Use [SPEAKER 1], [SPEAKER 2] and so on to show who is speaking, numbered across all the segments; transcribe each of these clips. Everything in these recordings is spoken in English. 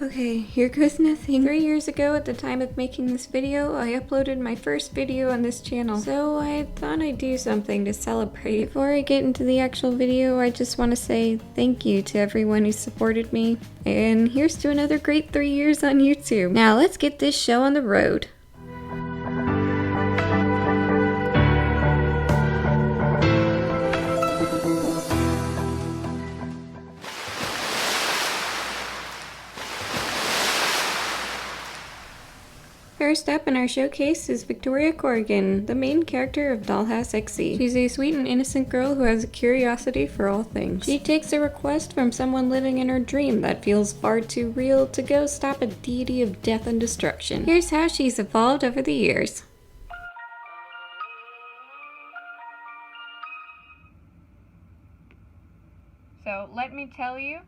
[SPEAKER 1] Okay, here goes nothing. 3 years ago, at the time of making this video, I uploaded my first video on this channel. So I thought I'd do something to celebrate. Before I get into the actual video, I just want to say thank you to everyone who supported me. And here's to another great 3 years on YouTube. Now let's get this show on the road. First up in our showcase is Victoria Corrigan, the main character of Dollhouse XC. She's a sweet and innocent girl who has a curiosity for all things. She takes a request from someone living in her dream that feels far too real to go stop a deity of death and destruction. Here's how she's evolved over the years.
[SPEAKER 2] So let me tell you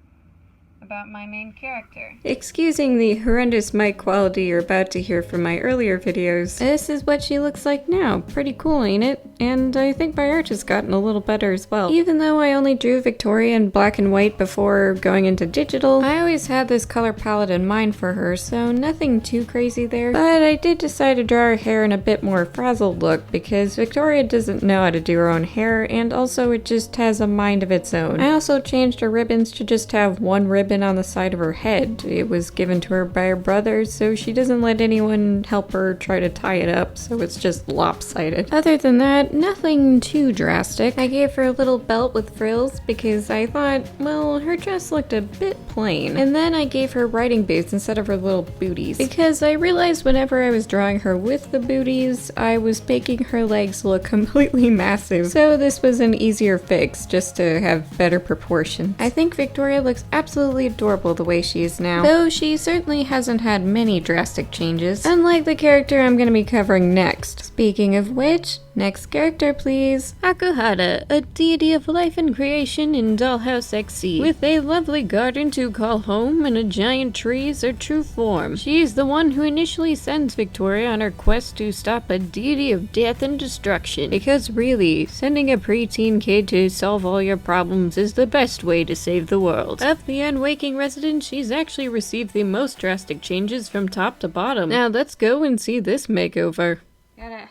[SPEAKER 2] about my main character.
[SPEAKER 1] Excusing the horrendous mic quality you're about to hear from my earlier videos, this is what she looks like now. Pretty cool, ain't it? And I think my art has gotten a little better as well. Even though I only drew Victoria in black and white before going into digital, I always had this color palette in mind for her, so nothing too crazy there. But I did decide to draw her hair in a bit more frazzled look because Victoria doesn't know how to do her own hair, and also it just has a mind of its own. I also changed her ribbons to just have one ribbon on the side of her head. It was given to her by her brother, so she doesn't let anyone help her try to tie it up, so it's just lopsided. Other than that, nothing too drastic. I gave her a little belt with frills because I thought, well, her dress looked a bit plain. And then I gave her riding boots instead of her little booties because I realized whenever I was drawing her with the booties, I was making her legs look completely massive. So this was an easier fix, just to have better proportions. I think Victoria looks absolutely adorable the way she is now, though she certainly hasn't had many drastic changes, unlike the character I'm going to be covering next. Speaking of which, next character please. Hakuhara, a deity of life and creation in Dollhouse XC, with a lovely garden to call home and a giant tree as her true form. She's the one who initially sends Victoria on her quest to stop a deity of death and destruction, because really, sending a preteen kid to solve all your problems is the best way to save the world. Of the unwaking resident, she's actually received the most drastic changes from top to bottom. Now let's go and see this makeover. Gotta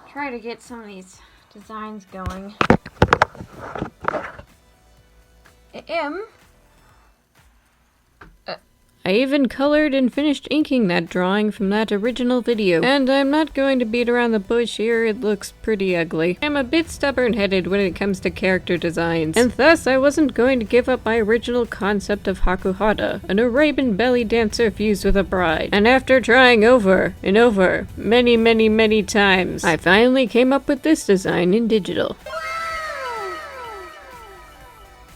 [SPEAKER 1] try to get some of these designs going. I even colored and finished inking that drawing from that original video. And I'm not going to beat around the bush here, it looks pretty ugly. I'm a bit stubborn-headed when it comes to character designs, and thus I wasn't going to give up my original concept of Hakuhara, an Arabian belly dancer fused with a bride. And after trying over and over, many times, I finally came up with this design in digital.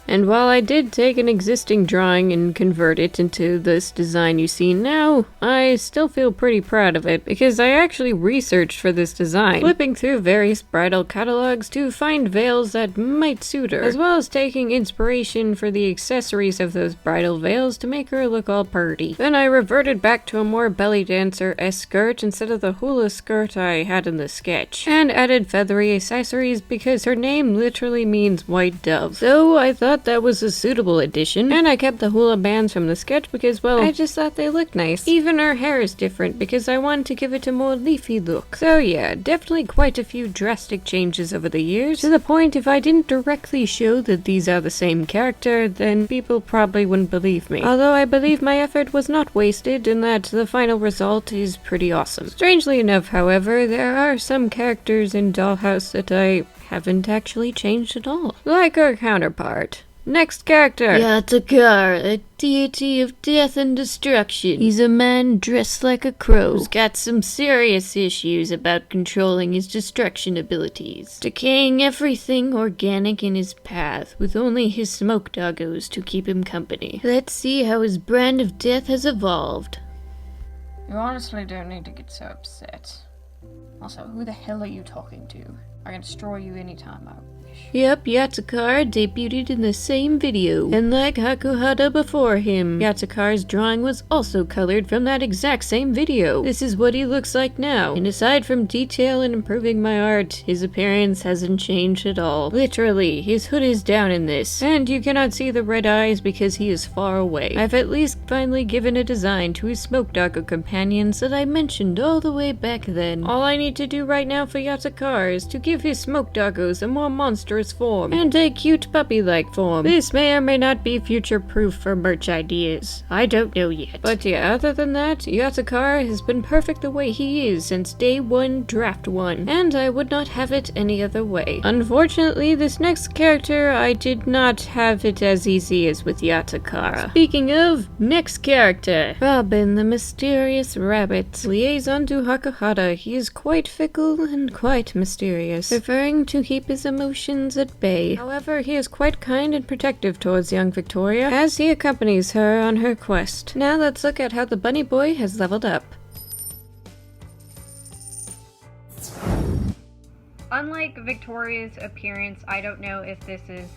[SPEAKER 1] And while I did take an existing drawing and convert it into this design you see now, I still feel pretty proud of it, because I actually researched for this design, flipping through various bridal catalogs to find veils that might suit her, as well as taking inspiration for the accessories of those bridal veils to make her look all purty. Then I reverted back to a more belly dancer-esque skirt instead of the hula skirt I had in the sketch, and added feathery accessories because her name literally means white dove. So I thought that was a suitable addition, and I kept the hula bands from the sketch because, well, I just thought they looked nice. Even her hair is different because I wanted to give it a more leafy look. So yeah, definitely quite a few drastic changes over the years, to the point if I didn't directly show that these are the same character, then people probably wouldn't believe me. Although I believe my effort was not wasted and that the final result is pretty awesome. Strangely enough, however, there are some characters in Dollhouse that I haven't actually changed at all, like our counterpart. Next character! Yatakara, a deity of death and destruction. He's a man dressed like a crow who's got some serious issues about controlling his destruction abilities, decaying everything organic in his path, with only his smoke doggos to keep him company. Let's see how his brand of death has evolved.
[SPEAKER 2] You honestly don't need to get so upset. Also, who the hell are you talking to? I can destroy you anytime I
[SPEAKER 1] Yep, Yatsukara debuted in the same video, and like Hakuhata before him, Yatsukara's drawing was also colored from that exact same video. This is what he looks like now, and aside from detail and improving my art, his appearance hasn't changed at all. Literally, his hood is down in this, and you cannot see the red eyes because he is far away. I've at least finally given a design to his smoke doggo companions that I mentioned all the way back then. All I need to do right now for Yatsukara is to give his smoke doggos a more monstrous form, and a cute puppy-like form. This may or may not be future-proof for merch ideas. I don't know yet. But yeah, other than that, Yatsukara has been perfect the way he is since day one, draft one, and I would not have it any other way. Unfortunately, this next character, I did not have it as easy as with Yatsukara. Speaking of, next character, Robin the Mysterious Rabbit. Liaison to Hakuhata, he is quite fickle and quite mysterious, preferring to keep his emotions at bay. However, he is quite kind and protective towards young Victoria, as he accompanies her on her quest. Now let's look at how the bunny boy has leveled up.
[SPEAKER 2] Unlike Victoria's appearance, I don't know if this is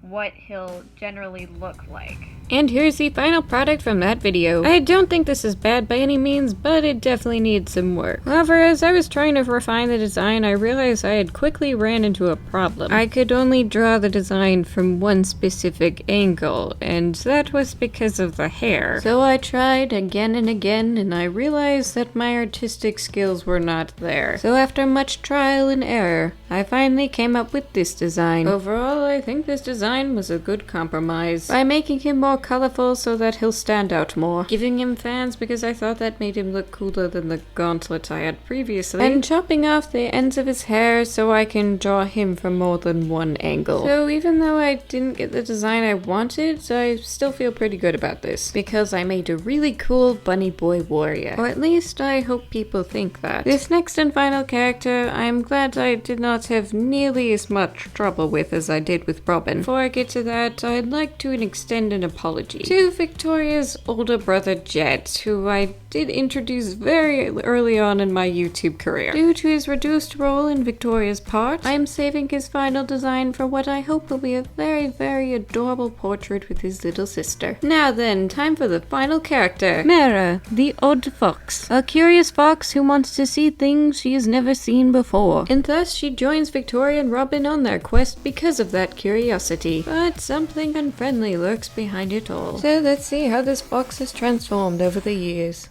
[SPEAKER 2] what he'll generally look like.
[SPEAKER 1] And here's the final product from that video. I don't think this is bad by any means, but it definitely needs some work. However, as I was trying to refine the design, I realized I had quickly ran into a problem. I could only draw the design from one specific angle, and that was because of the hair. So I tried again and again, and I realized that my artistic skills were not there. So after much trial and error, I finally came up with this design. Overall, I think this design was a good compromise. By making him more colorful so that he'll stand out more, giving him fans because I thought that made him look cooler than the gauntlet I had previously, and chopping off the ends of his hair so I can draw him from more than one angle. So even though I didn't get the design I wanted, I still feel pretty good about this, because I made a really cool bunny boy warrior. Or at least I hope people think that. This next and final character, I'm glad I did not have nearly as much trouble with as I did with Robin. Before I get to that, I'd like to extend an apology to Victoria's older brother Jet, who I did introduce very early on in my YouTube career. Due to his reduced role in Victoria's part, I am saving his final design for what I hope will be a very, very adorable portrait with his little sister. Now then, time for the final character. Mara, the odd fox. A curious fox who wants to see things she has never seen before. And thus she joins Victoria and Robin on their quest because of that curiosity. But something unfriendly lurks behind it all. So let's see how this fox has transformed over the years.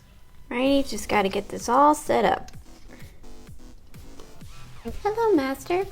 [SPEAKER 3] Righty, just gotta get this all set up. Hello, Master.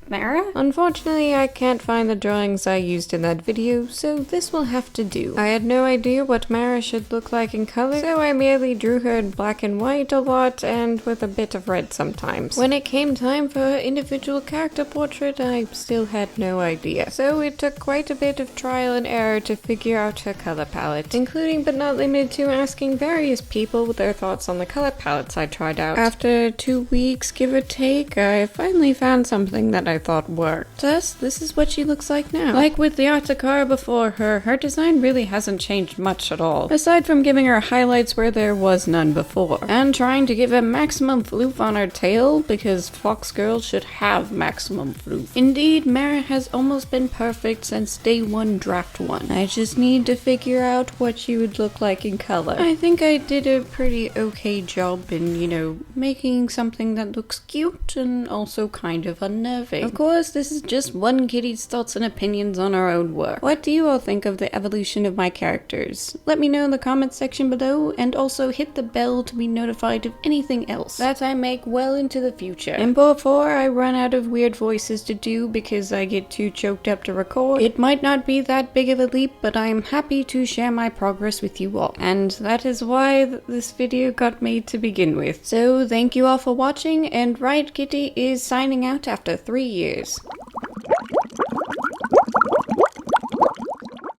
[SPEAKER 1] Mara? Unfortunately, I can't find the drawings I used in that video, so this will have to do. I had no idea what Mara should look like in color, so I merely drew her in black and white a lot, and with a bit of red sometimes. When it came time for her individual character portrait, I still had no idea. So it took quite a bit of trial and error to figure out her color palette, including but not limited to asking various people their thoughts on the color palettes I tried out. After 2 weeks, give or take, I finally found something that I thought worked. Thus, this is what she looks like now. Like with the Yatsukara before her, her design really hasn't changed much at all, aside from giving her highlights where there was none before, and trying to give a maximum floof on her tail, because fox girls should have maximum floof. Indeed, Mara has almost been perfect since day one, draft one. I just need to figure out what she would look like in color. I think I did a pretty okay job in, making something that looks cute and also kind of unnerving. Of course, this is just one kitty's thoughts and opinions on our own work. What do you all think of the evolution of my characters? Let me know in the comments section below, and also hit the bell to be notified of anything else that I make well into the future. And before I run out of weird voices to do because I get too choked up to record, it might not be that big of a leap, but I am happy to share my progress with you all. And that is why this video got made to begin with. So thank you all for watching, and Riot Kitty is signing out after 3 years.